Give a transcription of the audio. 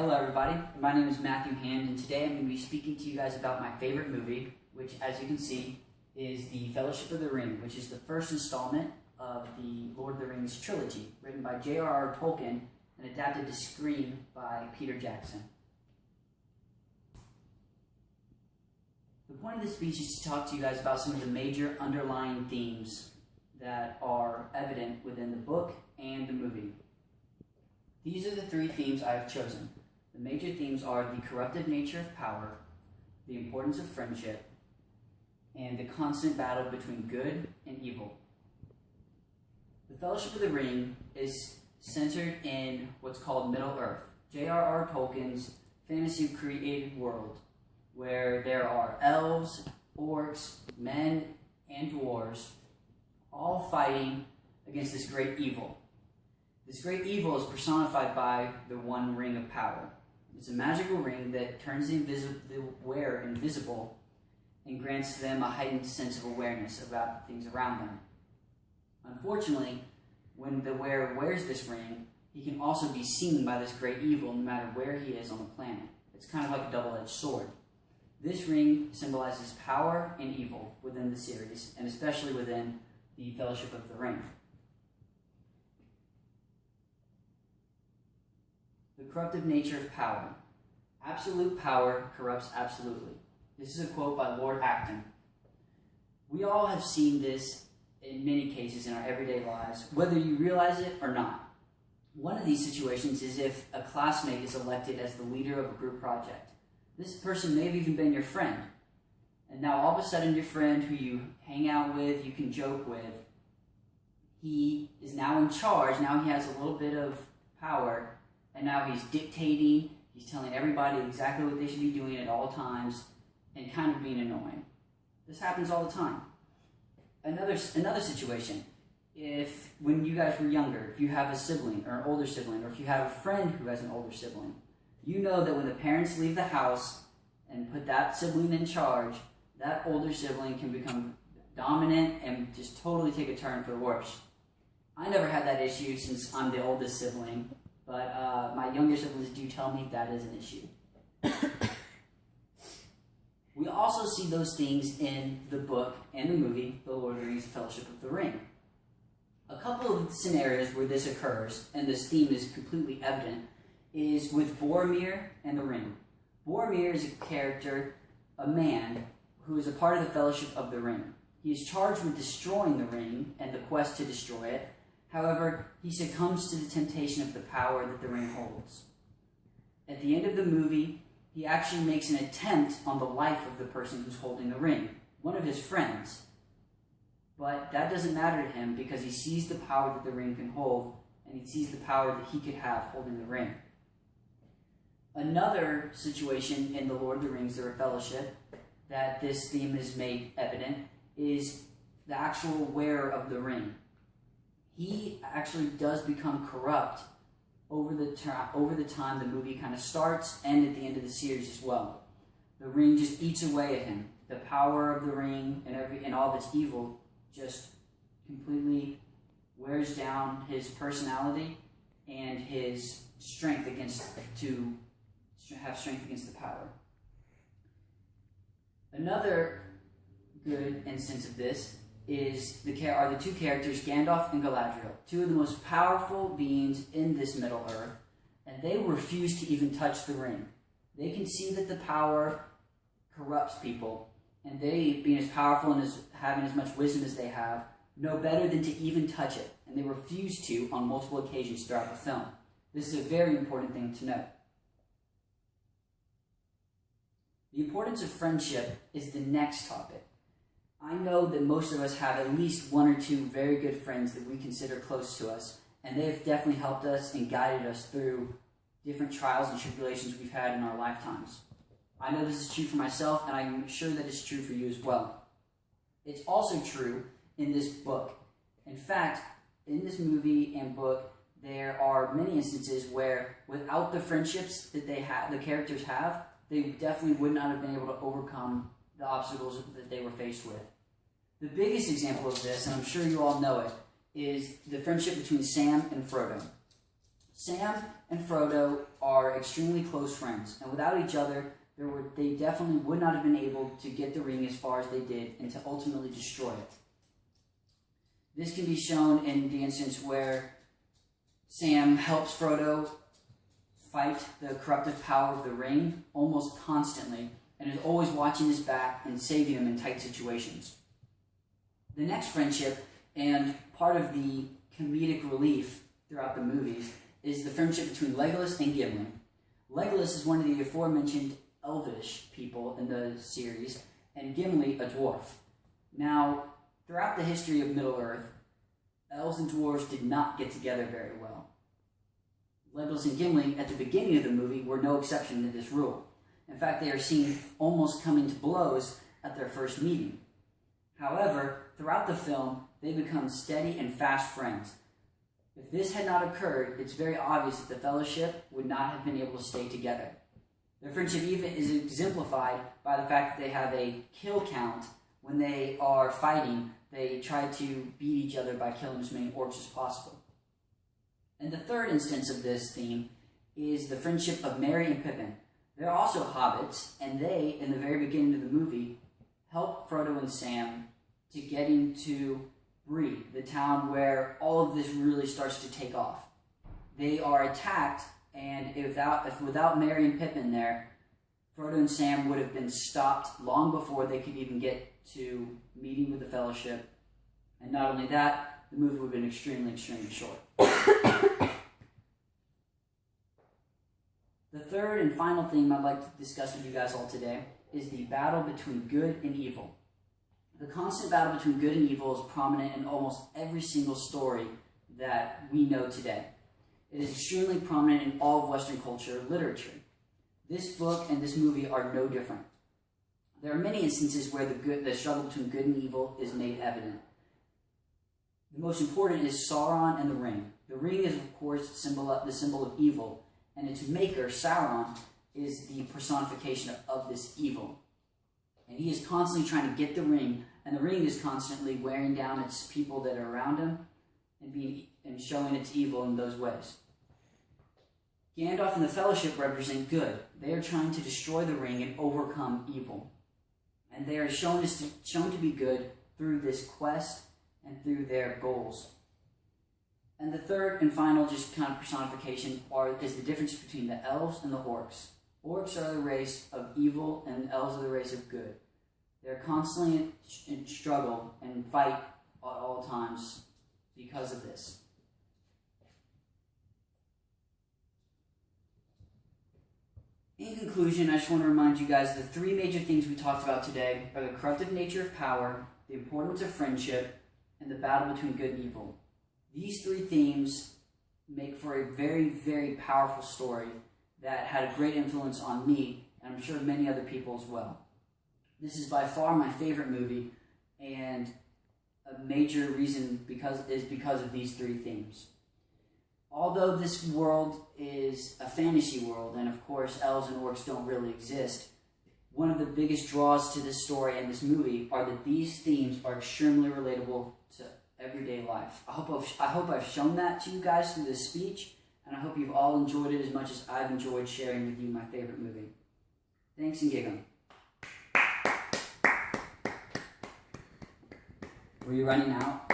Hello everybody, my name is Matthew Hand, and today I'm going to be speaking to you guys about my favorite movie, which as you can see is The Fellowship of the Ring, which is the first installment of the Lord of the Rings trilogy, written by J.R.R. Tolkien and adapted to screen by Peter Jackson. The point of this speech is to talk to you guys about some of the major underlying themes that are evident within the book and the movie. These are the three themes I have chosen. The major themes are the corruptive nature of power, the importance of friendship, and the constant battle between good and evil. The Fellowship of the Ring is centered in what's called Middle-earth, J.R.R. Tolkien's fantasy-created world, where there are elves, orcs, men, and dwarves, all fighting against this great evil. This great evil is personified by the One Ring of Power. It's a magical ring that turns the wearer invisible and grants them a heightened sense of awareness about things around them. Unfortunately, when the wearer wears this ring, he can also be seen by this great evil no matter where he is on the planet. It's kind of like a double-edged sword. This ring symbolizes power and evil within the series, and especially within the Fellowship of the Ring. The corruptive nature of power. Absolute power corrupts absolutely. This is a quote by Lord Acton. We all have seen this in many cases in our everyday lives, whether you realize it or not. One of these situations is if a classmate is elected as the leader of a group project. This person may have even been your friend. And now all of a sudden your friend who you hang out with, you can joke with, he is now in charge. Now he has a little bit of power. And now he's dictating, he's telling everybody exactly what they should be doing at all times, and kind of being annoying. This happens all the time. Another situation, if when you guys were younger, if you have a sibling or an older sibling, or if you have a friend who has an older sibling, you know that when the parents leave the house and put that sibling in charge, that older sibling can become dominant and just totally take a turn for the worse. I never had that issue since I'm the oldest sibling. But my younger siblings do tell me that is an issue. We also see those things in the book and the movie, The Lord of the Rings, Fellowship of the Ring. A couple of scenarios where this occurs, and this theme is completely evident, is with Boromir and the Ring. Boromir is a character, a man, who is a part of the Fellowship of the Ring. He is charged with destroying the ring and the quest to destroy it. However, he succumbs to the temptation of the power that the ring holds. At the end of the movie, he actually makes an attempt on the life of the person who's holding the ring, one of his friends. But that doesn't matter to him because he sees the power that the ring can hold, and he sees the power that he could have holding the ring. Another situation in The Lord of the Rings, The Fellowship, that this theme is made evident is the actual wearer of the ring. He actually does become corrupt over the time the movie kind of starts and at the end of the series as well. The ring just eats away at him. The power of the ring and all of its evil just completely wears down his personality and his strength to have strength against the power. Another good instance of this are the two characters, Gandalf and Galadriel, two of the most powerful beings in this Middle-earth, and they refuse to even touch the ring. They can see that the power corrupts people, and they, being as powerful and having as much wisdom as they have, know better than to even touch it, and they refuse to on multiple occasions throughout the film. This is a very important thing to note. The importance of friendship is the next topic. I know that most of us have at least one or two very good friends that we consider close to us, and they have definitely helped us and guided us through different trials and tribulations we've had in our lifetimes. I know this is true for myself, and I'm sure that it's true for you as well. It's also true in this book. In fact, in this movie and book, there are many instances where without the friendships that the characters have, they definitely would not have been able to overcome the obstacles that they were faced with. The biggest example of this, and I'm sure you all know it, is the friendship between Sam and Frodo. Sam and Frodo are extremely close friends, and without each other, they definitely would not have been able to get the ring as far as they did and to ultimately destroy it. This can be shown in the instance where Sam helps Frodo fight the corruptive power of the ring almost constantly and is always watching his back and saving him in tight situations. The next friendship, and part of the comedic relief throughout the movies, is the friendship between Legolas and Gimli. Legolas is one of the aforementioned elvish people in the series, and Gimli a dwarf. Now, throughout the history of Middle-earth, elves and dwarves did not get together very well. Legolas and Gimli, at the beginning of the movie, were no exception to this rule. In fact, they are seen almost coming to blows at their first meeting. However, throughout the film, they become steady and fast friends. If this had not occurred, it's very obvious that the Fellowship would not have been able to stay together. Their friendship even is exemplified by the fact that they have a kill count. When they are fighting, they try to beat each other by killing as many orcs as possible. And the third instance of this theme is the friendship of Merry and Pippin. They're also hobbits, and they, in the very beginning of the movie, help Frodo and Sam to get into Bree, the town where all of this really starts to take off. They are attacked, and without Merry and Pippin there, Frodo and Sam would have been stopped long before they could even get to meeting with the Fellowship. And not only that, the movie would have been extremely, extremely short. The third and final theme I'd like to discuss with you guys all today is the battle between good and evil. The constant battle between good and evil is prominent in almost every single story that we know today. It is extremely prominent in all of Western culture and literature. This book and this movie are no different. There are many instances where the struggle between good and evil is made evident. The most important is Sauron and the ring. The ring is, of course, the symbol of evil, and its maker, Sauron, is the personification of this evil. And he is constantly trying to get the ring, and the ring is constantly wearing down its people that are around him and showing its evil in those ways. Gandalf and the Fellowship represent good. They are trying to destroy the ring and overcome evil. And they are shown to be good through this quest and through their goals. And the third and final just kind of personification is the difference between the elves and the orcs. Orcs are the race of evil and elves are the race of good. They're constantly in struggle and fight at all times because of this. In conclusion, I just want to remind you guys the three major things we talked about today are the corruptive nature of power, the importance of friendship, and the battle between good and evil. These three themes make for a very, very powerful story that had a great influence on me, and I'm sure many other people as well. This is by far my favorite movie, and a major reason is because of these three themes. Although this world is a fantasy world, and of course elves and orcs don't really exist, one of the biggest draws to this story and this movie are that these themes are extremely relatable to everyday life. I hope I've shown that to you guys through this speech, and I hope you've all enjoyed it as much as I've enjoyed sharing with you my favorite movie. Thanks and gig 'em. Were you running out?